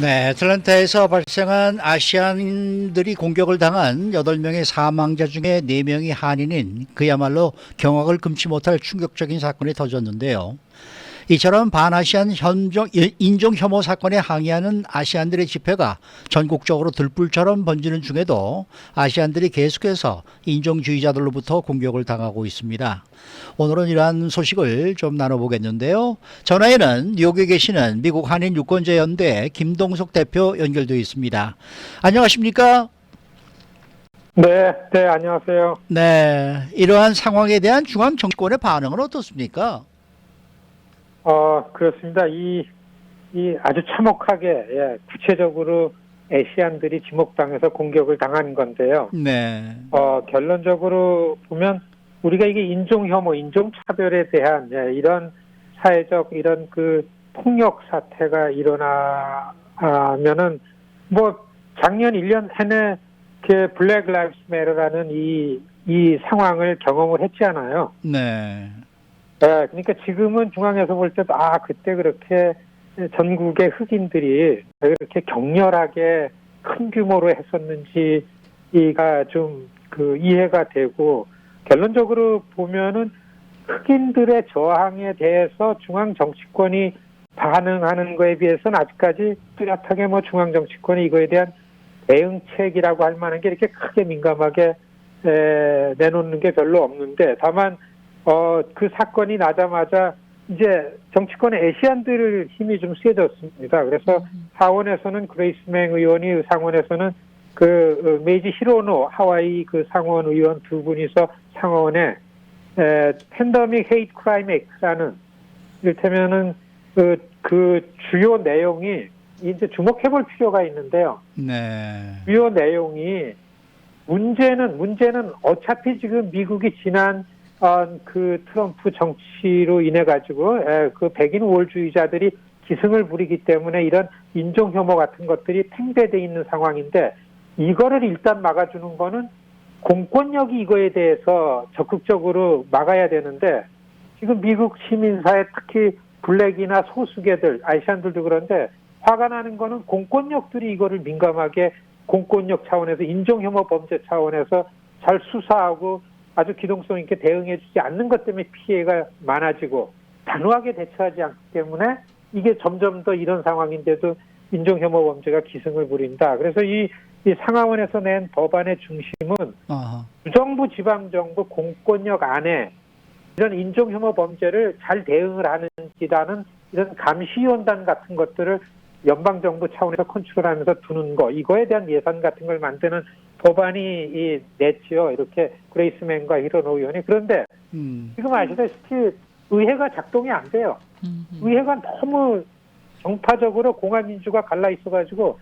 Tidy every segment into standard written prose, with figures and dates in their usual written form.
네, 애틀랜타에서 발생한 아시안들이 공격을 당한 8명의 사망자 중에 4명이 한인인 그야말로 경악을 금치 못할 충격적인 사건이 터졌는데요. 이처럼 반아시안 인종 혐오 사건에 항의하는 아시안들의 집회가 전국적으로 들불처럼 번지는 중에도 아시안들이 계속해서 인종주의자들로부터 공격을 당하고 있습니다. 오늘은 이러한 소식을 좀 나눠보겠는데요. 전화에는 뉴욕에 계시는 미국 한인 유권자 연대 김동석 대표 연결되어 있습니다. 안녕하십니까? 네, 안녕하세요. 네, 이러한 상황에 대한 중앙 정치권의 반응은 어떻습니까? 그렇습니다. 이 아주 참혹하게, 구체적으로 아시안들이 지목당해서 공격을 당한 건데요. 네, 결론적으로 보면 우리가 이게 인종혐오, 인종차별에 대한, 이런 사회적, 이런 그 폭력 사태가 일어나면은, 뭐, 작년 1년 내내 블랙 라이브스 매터라는 이 상황을 경험을 했지 않아요. 네. 네, 그러니까 지금은 중앙에서 볼 때도 그때 그렇게 전국의 흑인들이 왜 그렇게 격렬하게 큰 규모로 했었는지가 좀 이해가 되고, 결론적으로 보면은 흑인들의 저항에 대해서 중앙 정치권이 반응하는 거에 비해서는 아직까지 뚜렷하게 중앙 정치권이 이거에 대한 대응책이라고 할 만한 게 이렇게 크게 민감하게 내놓는 게 별로 없는데, 다만 그 사건이 나자마자 이제 정치권의 아시안들 힘이 좀 세졌습니다. 그래서 하원에서는 그레이스 맹 의원이, 상원에서는 메이지 히로노 하와이 상원 의원 두 분이서 상원에 팬데믹 헤이트 크라임 액트라는, 이를테면은 주요 내용이 이제 주목해볼 필요가 있는데요. 네. 주요 내용이 문제는 어차피 지금 미국이 지난 트럼프 정치로 인해 가지고 백인 우월주의자들이 기승을 부리기 때문에 이런 인종 혐오 같은 것들이 팽배돼 있는 상황인데, 이거를 일단 막아주는 거는 공권력이 이거에 대해서 적극적으로 막아야 되는데, 지금 미국 시민사회 특히 블랙이나 소수계들, 아시안들도 그런데 화가 나는 거는 공권력들이 이거를 민감하게 공권력 차원에서 인종 혐오 범죄 차원에서 잘 수사하고 아주 기동성 있게 대응해주지 않는 것 때문에 피해가 많아지고 단호하게 대처하지 않기 때문에 이게 점점 더 이런 상황인데도 인종혐오 범죄가 기승을 부린다. 그래서 이 상하원에서 낸 법안의 중심은 주정부, 지방정부, 공권력 안에 이런 인종혐오 범죄를 잘 대응을 하는지라는 이런 감시위원단 같은 것들을 연방정부 차원에서 컨트롤하면서 두는 거, 이거에 대한 예산 같은 걸 만드는 법안이 냈지요. 이렇게 그레이스 맨과 히로노 의원이. 그런데 지금 아시다시피 의회가 작동이 안 돼요. 의회가 너무 정파적으로 공화민주가 갈라 있어가지고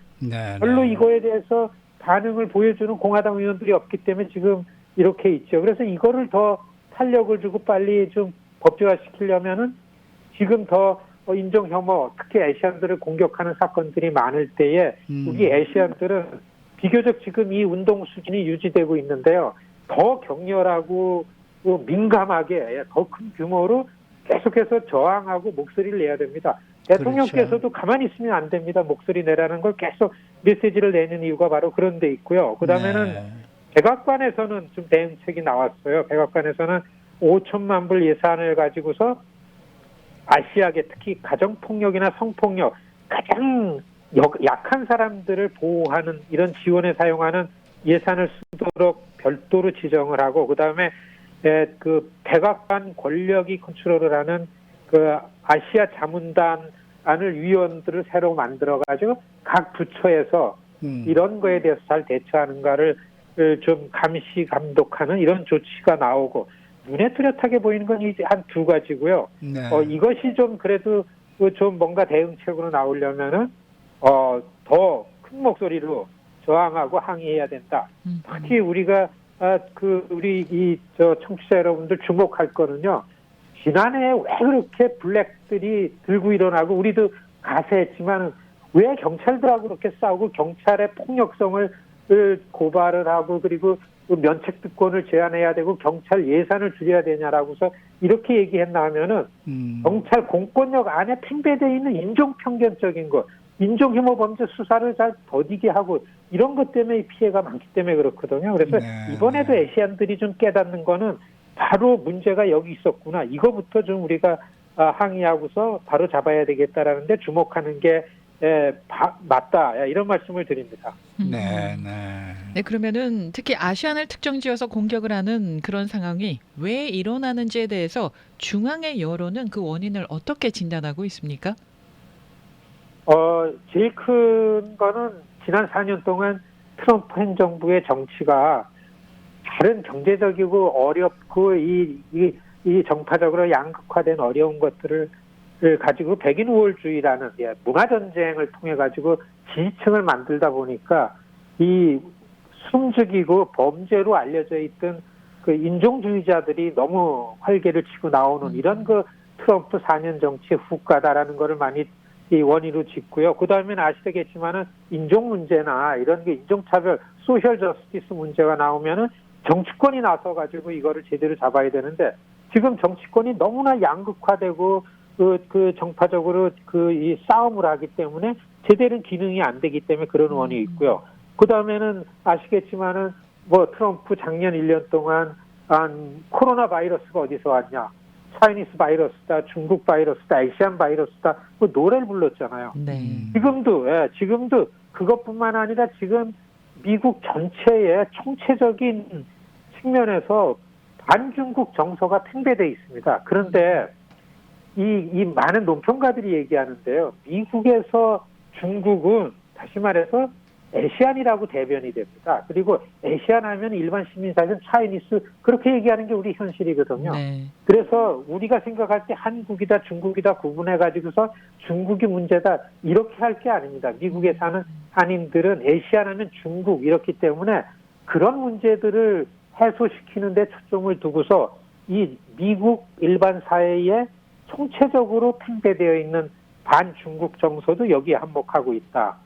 별로 이거에 대해서 반응을 보여주는 공화당 의원들이 없기 때문에 지금 이렇게 있죠. 그래서 이거를 더 탄력을 주고 빨리 좀 법제화시키려면은 지금 더 인종혐오, 특히 아시안들을 공격하는 사건들이 많을 때에 우리 아시안들은 비교적 지금 이 운동 수준이 유지되고 있는데요. 더 격렬하고 민감하게 더 큰 규모로 계속해서 저항하고 목소리를 내야 됩니다. 대통령께서도 가만히 있으면 안 됩니다. 목소리 내라는 걸 계속 메시지를 내는 이유가 바로 그런 데 있고요. 그다음에는 백악관에서는 좀 대응책이 나왔어요. 백악관에서는 5천만 불 예산을 가지고서 아시아계 특히 가정폭력이나 성폭력 가장 약한 사람들을 보호하는 이런 지원에 사용하는 예산을 쓰도록 별도로 지정을 하고, 그다음에 백악관 권력이 컨트롤을 하는 아시아 자문단을 위원들을 새로 만들어 가지고 각 부처에서 이런 거에 대해서 잘 대처하는가를 좀 감시 감독하는 이런 조치가 나오고, 눈에 뚜렷하게 보이는 건 이제 한 두 가지고요. 이것이 좀 그래도 좀 뭔가 대응책으로 나오려면은 더 큰 목소리로 저항하고 항의해야 된다. 특히 우리가 우리 청취자 여러분들 주목할 거는요. 지난해 왜 그렇게 블랙들이 들고 일어나고 우리도 가세했지만 왜 경찰들하고 그렇게 싸우고 경찰의 폭력성을 고발을 하고 그리고 면책 특권을 제한해야 되고 경찰 예산을 줄여야 되냐라고서 이렇게 얘기했나 하면은 경찰 공권력 안에 팽배되어 있는 인종 편견적인 것, 인종혐오 범죄 수사를 잘 더디게 하고 이런 것 때문에 피해가 많기 때문에 그렇거든요. 그래서 네. 이번에도 아시안들이 좀 깨닫는 거는 바로 문제가 여기 있었구나. 이거부터 좀 우리가 항의하고서 바로 잡아야 되겠다라는데 주목하는 게 맞다. 이런 말씀을 드립니다. 네, 네. 네, 그러면은 특히 아시안을 특정지어서 공격을 하는 그런 상황이 왜 일어나는지에 대해서 중앙의 여론은 그 원인을 어떻게 진단하고 있습니까? 제일 큰 거는 지난 4년 동안 트럼프 행정부의 정치가 다른 경제적이고 어렵고 이 정파적으로 양극화된 어려운 것들을 가지고 백인 우월주의라는 문화 전쟁을 통해 가지고 지지층을 만들다 보니까 이 숨죽이고 범죄로 알려져 있던 그 인종주의자들이 너무 활개를 치고 나오는 이런 그 트럼프 4년 정치의 후과다라는 거를 많이 이 원인으로 짓고요. 그 다음에는 아시겠지만은 인종 문제나 이런 게 인종차별, 소셜 저스티스 문제가 나오면은 정치권이 나서 가지고 이거를 제대로 잡아야 되는데 지금 정치권이 너무나 양극화되고 그 정파적으로 이 싸움을 하기 때문에 제대로 기능이 안 되기 때문에 그런 원인이 있고요. 그 다음에는 아시겠지만은 뭐 트럼프 작년 1년 동안 코로나 바이러스가 어디서 왔냐? 차이니스 바이러스다, 중국 바이러스다, 아시안 바이러스다, 그 노래를 불렀잖아요. 네. 지금도 그것뿐만 아니라 지금 미국 전체의 총체적인 측면에서 반중국 정서가 팽배돼 있습니다. 그런데 이 많은 논평가들이 얘기하는데요. 미국에서 중국은 다시 말해서 아시안이라고 대변이 됩니다. 그리고 아시안 하면 일반 시민 사이에서 차이니스 그렇게 얘기하는 게 우리 현실이거든요. 네. 그래서 우리가 생각할 때 한국이다 중국이다 구분해 가지고서 중국이 문제다 이렇게 할 게 아닙니다. 미국에 사는 한인들은 아시안 하면 중국 이렇기 때문에 그런 문제들을 해소시키는 데 초점을 두고서 이 미국 일반 사회에 총체적으로 팽배되어 있는 반중국 정서도 여기에 한몫하고 있다.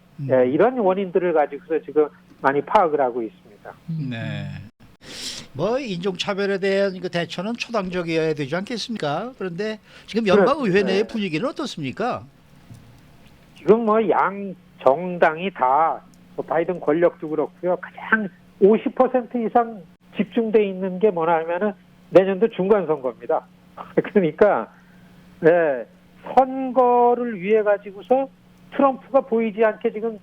이런 원인들을 가지고서 지금 많이 파악을 하고 있습니다. 네. 뭐 인종차별에 대한 그 대처는 초당적이어야 되지 않겠습니까? 그런데 지금 연방의회 내의 분위기는 어떻습니까? 지금 뭐 양 정당이 다 바이든 권력도 그렇고요. 가장 50% 이상 집중돼 있는 게 뭐냐 하면은 내년도 중간 선거입니다. 그러니까 선거를 위해 가지고서 트럼프가 보이지 않게 지금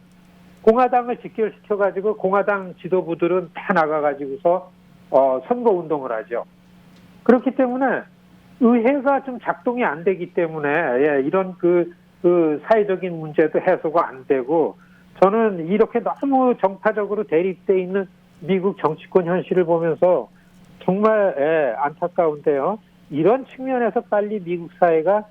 공화당을 직결시켜 가지고 공화당 지도부들은 다 나가 가지고서 선거 운동을 하죠. 그렇기 때문에 의회가 좀 작동이 안 되기 때문에 이런 그 사회적인 문제도 해소가 안 되고 저는 이렇게 너무 정파적으로 대립돼 있는 미국 정치권 현실을 보면서 정말 안타까운데요. 이런 측면에서 빨리 미국 사회가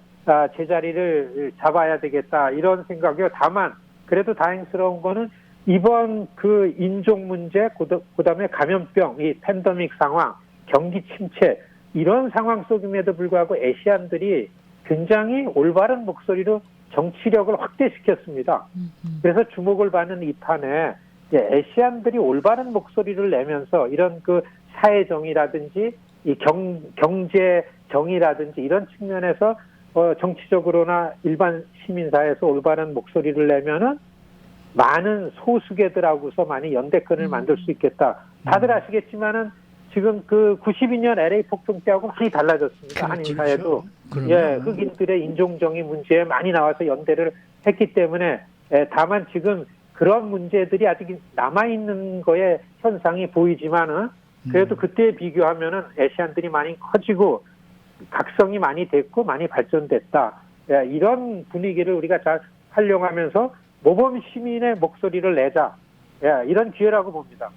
제자리를 잡아야 되겠다 이런 생각이요. 다만 그래도 다행스러운 거는 이번 그 인종 문제 그다음에 감염병 이 팬데믹 상황 경기 침체 이런 상황 속임에도 불구하고 아시안들이 굉장히 올바른 목소리로 정치력을 확대시켰습니다. 그래서 주목을 받는 이 판에 아시안들이 올바른 목소리를 내면서 이런 그 사회 정의라든지 이 경제 정의라든지 이런 측면에서 정치적으로나 일반 시민사회에서 올바른 목소리를 내면은 많은 소수계들하고서 많이 연대권을 만들 수 있겠다. 다들 아시겠지만은 지금 그 92년 LA 폭동 때하고 많이 달라졌습니다. 한인 사회도 흑인들의 인종정의 문제에 많이 나와서 연대를 했기 때문에 다만 지금 그런 문제들이 아직 남아 있는 거에 현상이 보이지만은 그래도 그때에 비교하면은 아시안들이 많이 커지고 각성이 많이 됐고 많이 발전됐다. 이런 분위기를 우리가 잘 활용하면서 모범 시민의 목소리를 내자. 이런 기회라고 봅니다.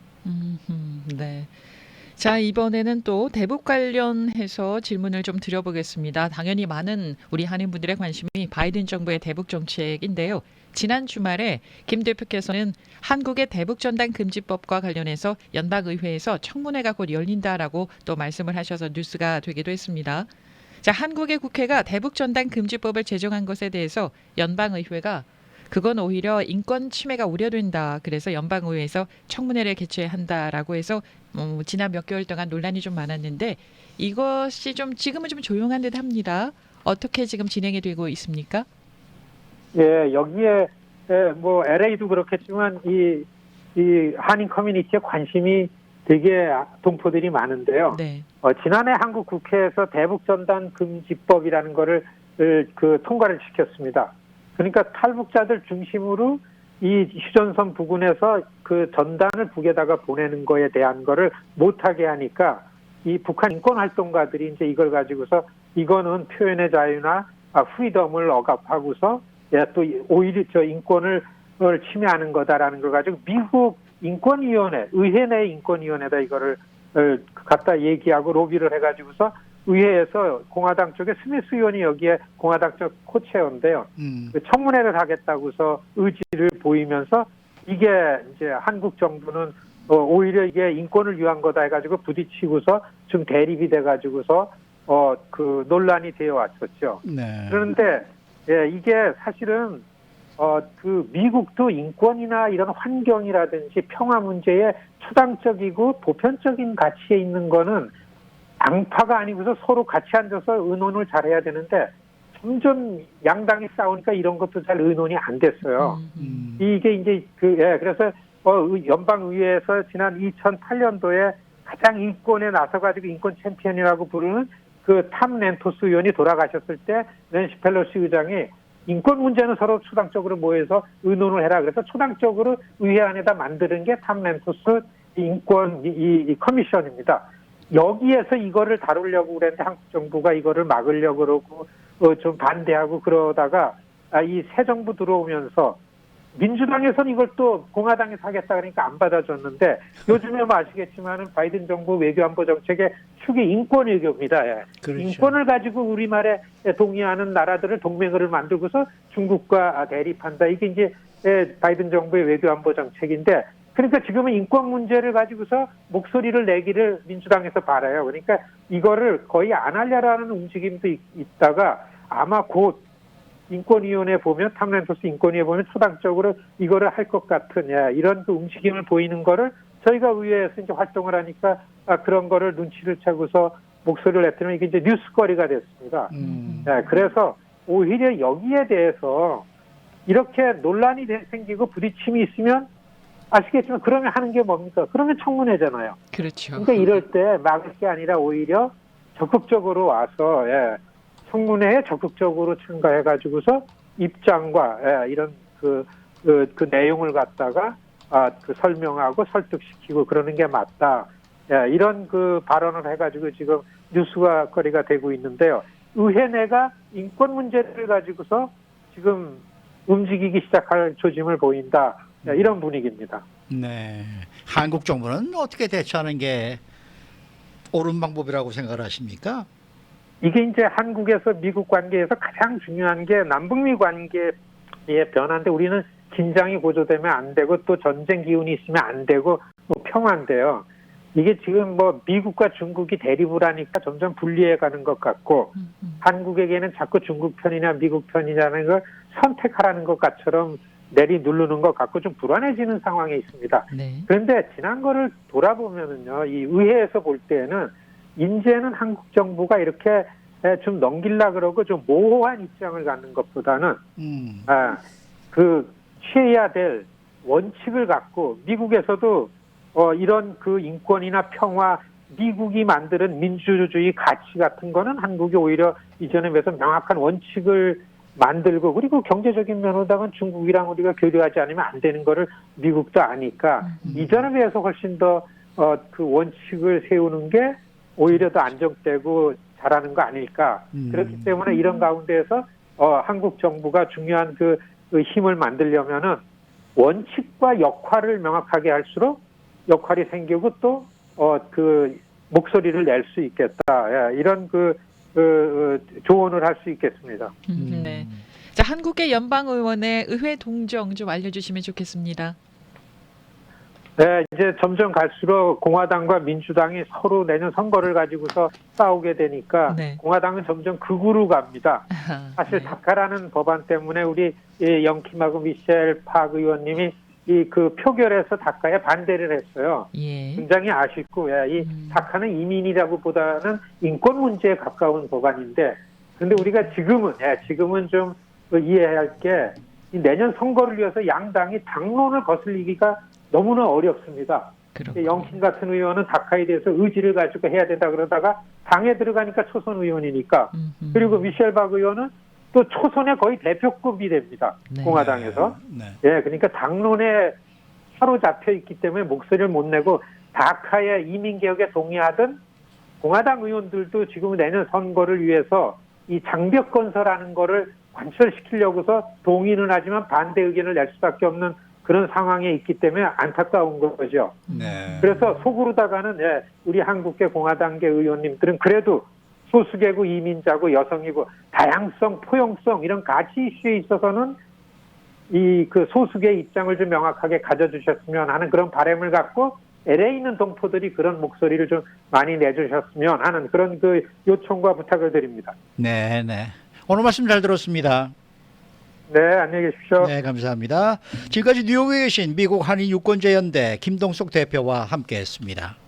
네. 자, 이번에는 또 대북 관련해서 질문을 좀 드려보겠습니다. 당연히 많은 우리 한인분들의 관심이 바이든 정부의 대북 정책인데요. 지난 주말에 김 대표께서는 한국의 대북 전단 금지법과 관련해서 연방의회에서 청문회가 곧 열린다라고 또 말씀을 하셔서 뉴스가 되기도 했습니다. 자, 한국의 국회가 대북 전단 금지법을 제정한 것에 대해서 연방의회가 그건 오히려 인권 침해가 우려된다. 그래서 연방의회에서 청문회를 개최한다라고 해서 지난 몇 개월 동안 논란이 좀 많았는데 이것이 좀 지금은 좀 조용한 듯 합니다. 어떻게 지금 진행이 되고 있습니까? 예, 여기에 뭐 LA도 그렇겠지만 이 한인 커뮤니티에 관심이 되게 동포들이 많은데요. 네. 지난해 한국 국회에서 대북전단 금지법이라는 거를 통과를 시켰습니다. 그러니까 탈북자들 중심으로 이 휴전선 부근에서 그 전단을 북에다가 보내는 거에 대한 거를 못하게 하니까 이 북한 인권 활동가들이 이제 이걸 가지고서 이거는 표현의 자유나 프리덤을 억압하고서 또 오히려 저 인권을 침해하는 거다라는 걸 가지고 미국 인권위원회, 의회 내 인권위원회에다 이거를 갖다 얘기하고 로비를 해가지고서 의회에서 공화당 쪽에 스미스 의원이 여기에 공화당 쪽 코체어인데요. 그 청문회를 하겠다고서 의지를 보이면서 이게 이제 한국 정부는 오히려 이게 인권을 위한 거다 해가지고 부딪히고서 좀 대립이 돼가지고서 그 논란이 되어 왔었죠. 네. 그런데 이게 사실은 그 미국도 인권이나 이런 환경이라든지 평화 문제에 초당적이고 보편적인 가치에 있는 거는 양파가 아니고서 서로 같이 앉아서 의논을 잘해야 되는데 점점 양당이 싸우니까 이런 것도 잘 의논이 안 됐어요. 이게 이제 그래서 연방의회에서 지난 2008년도에 가장 인권에 나서가지고 인권 챔피언이라고 부르는 그 탐 렌토스 의원이 돌아가셨을 때 낸시 펠로시 의장이 인권 문제는 서로 초당적으로 모여서 의논을 해라. 그래서 초당적으로 의회 안에다 만드는 게 탐 렌토스 인권 이 커미션입니다. 여기에서 이거를 다루려고 그랬는데 한국 정부가 이거를 막으려고 그러고 좀 반대하고 그러다가 이 새 정부 들어오면서 민주당에서는 이걸 또 공화당에서 하겠다 그러니까 안 받아줬는데 요즘에 뭐 아시겠지만은 바이든 정부 외교안보 정책의 축이 인권 외교입니다. 예. 그렇죠. 인권을 가지고 우리말에 동의하는 나라들을 동맹을 만들고서 중국과 대립한다. 이게 이제 바이든 정부의 외교안보 정책인데 그러니까 지금은 인권 문제를 가지고서 목소리를 내기를 민주당에서 바라요. 그러니까 이거를 거의 안 하려라는 움직임도 있다가 아마 곧 인권위원회 보면 탐렌토스 인권위에 보면 초당적으로 이거를 할 것 같은 이런 그 움직임을 보이는 거를 저희가 의회에서 이제 활동을 하니까 그런 거를 눈치를 채고서 목소리를 냈더니 이게 이제 뉴스거리가 됐습니다. 그래서 오히려 여기에 대해서 이렇게 논란이 생기고 부딪힘이 있으면 아시겠지만 그러면 하는 게 뭡니까? 그러면 청문회잖아요. 그렇죠. 그러니까 이럴 때 막을 게 아니라 오히려 적극적으로 와서 청문회에 적극적으로 참가해가지고서 입장과 이런 그 내용을 갖다가 그 설명하고 설득시키고 그러는 게 맞다. 이런 그 발언을 해가지고 지금 뉴스가 거리가 되고 있는데요. 의회 내가 인권 문제를 가지고서 지금 움직이기 시작할 조짐을 보인다. 이런 분위기입니다. 네. 한국 정부는 어떻게 대처하는 게 옳은 방법이라고 생각하십니까? 이게 이제 한국에서 미국 관계에서 가장 중요한 게 남북미 관계의 변화인데 우리는 긴장이 고조되면 안 되고 또 전쟁 기운이 있으면 안 되고 뭐 평화인데요. 이게 지금 뭐 미국과 중국이 대립을 하니까 점점 분리해 가는 것 같고 한국에게는 자꾸 중국 편이냐 미국 편이냐는 걸 선택하라는 것 같처럼 내리누르는 것 같고 좀 불안해지는 상황에 있습니다. 네. 그런데 지난 거를 돌아보면은요, 이 의회에서 볼 때는 이제는 한국 정부가 이렇게 좀 넘길라 그러고 좀 모호한 입장을 갖는 것보다는 그 취해야 될 원칙을 갖고 미국에서도 이런 그 인권이나 평화 미국이 만드는 민주주의 가치 같은 거는 한국이 오히려 이전에 비해서 명확한 원칙을 만들고 그리고 경제적인 면으로다가 중국이랑 우리가 교류하지 않으면 안 되는 거를 미국도 아니까 이전에 비해서 훨씬 더 그 원칙을 세우는 게 오히려 더 안정되고 잘하는 거 아닐까. 그렇기 때문에 이런 가운데에서 한국 정부가 중요한 그 힘을 만들려면은 원칙과 역할을 명확하게 할수록 역할이 생기고 또 그 목소리를 낼 수 있겠다. 이런 조언을 할 수 있겠습니다. 네. 자, 한국의 연방의원의 의회 동정 좀 알려주시면 좋겠습니다. 네, 이제 점점 갈수록 공화당과 민주당이 서로 내년 선거를 가지고서 싸우게 되니까 네. 공화당은 점점 극으로 갑니다. 사실 네. 다카라는 법안 때문에 우리 영킴하고 미셸 팍 의원님이 이 그 표결에서 다카에 반대를 했어요. 예. 굉장히 아쉽고 이 다카는 이민이라고 보다는 인권 문제에 가까운 법안인데 근데 우리가 지금은 좀 이해해야 할 게 이 내년 선거를 위해서 양당이 당론을 거슬리기가 너무나 어렵습니다. 그렇군요. 영신 같은 의원은 다카에 대해서 의지를 가지고 해야 된다 그러다가 당에 들어가니까 초선 의원이니까 그리고 미셸 박 의원은 또 초선의 거의 대표급이 됩니다. 네. 공화당에서. 네. 예, 그러니까 당론에 사로잡혀 있기 때문에 목소리를 못 내고 다카의 이민개혁에 동의하던 공화당 의원들도 지금 내년 선거를 위해서 이 장벽 건설하는 거를 관철시키려고서 동의는 하지만 반대 의견을 낼 수밖에 없는 그런 상황에 있기 때문에 안타까운 거죠. 네. 그래서 속으로다가는 예, 우리 한국계 공화당계 의원님들은 그래도 소수계고 이민자고 여성이고 다양성, 포용성 이런 가치 이슈에 있어서는 이 그 소수계의 입장을 좀 명확하게 가져주셨으면 하는 그런 바람을 갖고 LA에 있는 동포들이 그런 목소리를 좀 많이 내주셨으면 하는 그런 그 요청과 부탁을 드립니다. 네, 네. 오늘 말씀 잘 들었습니다. 네, 안녕히 계십시오. 네, 감사합니다. 지금까지 뉴욕에 계신 미국 한인 유권자 연대 김동숙 대표와 함께했습니다.